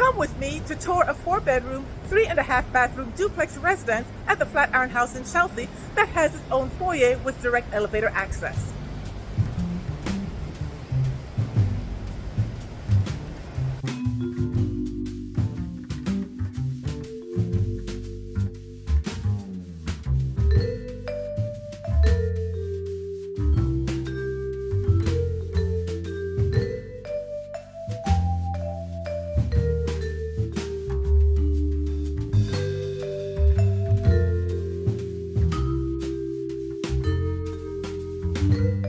Come with me to tour a 4-bedroom, 3.5-bathroom duplex residence at the Flatiron House in Chelsea that has its own foyer with direct elevator access. you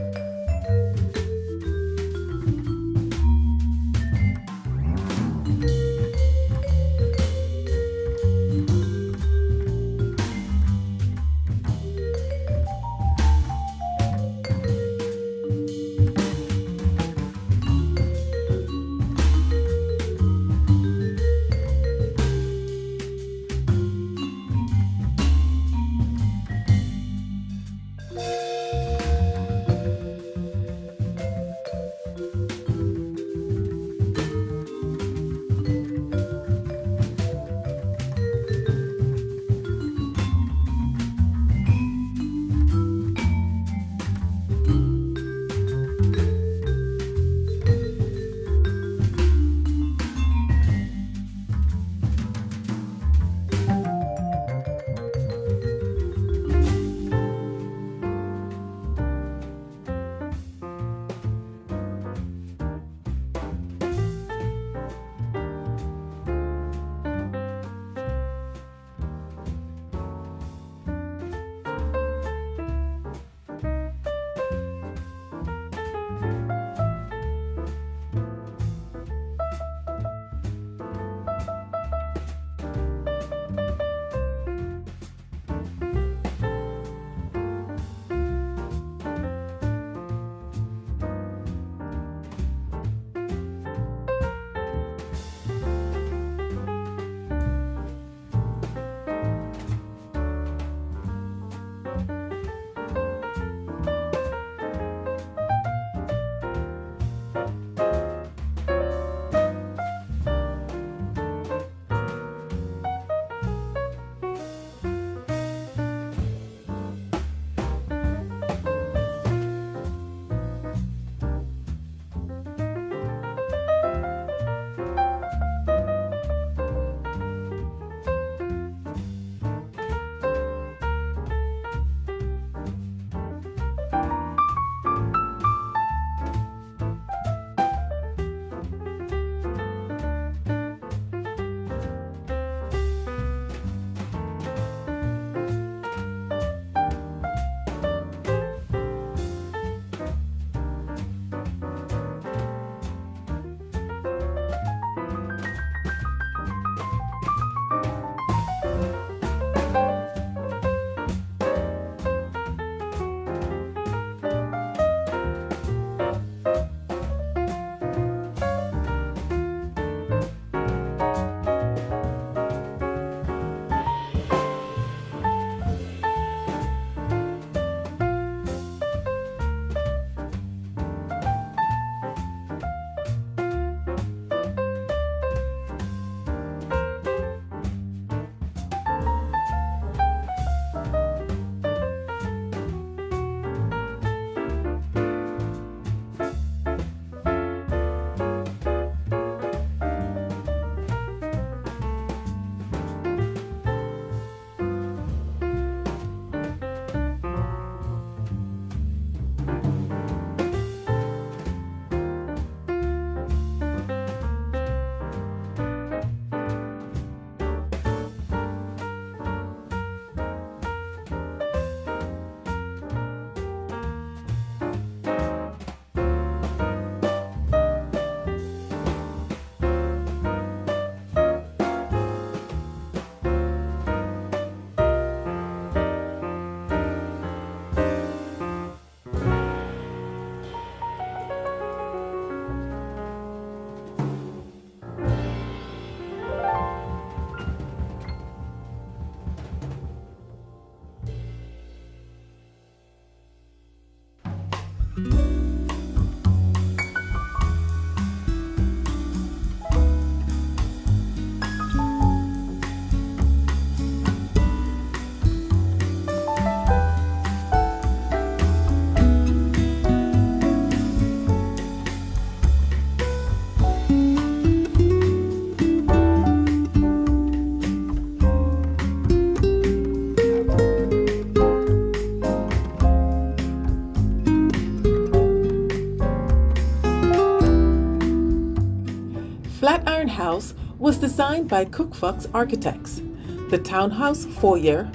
Flatiron House was designed by Cook Fox Architects. The townhouse foyer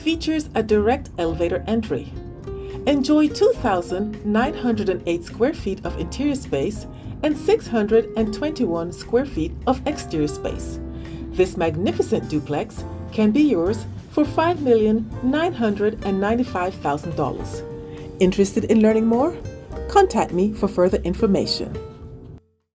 features a direct elevator entry. Enjoy 2,908 square feet of interior space and 621 square feet of exterior space. This magnificent duplex can be yours for $5,995,000. Interested in learning more? Contact me for further information.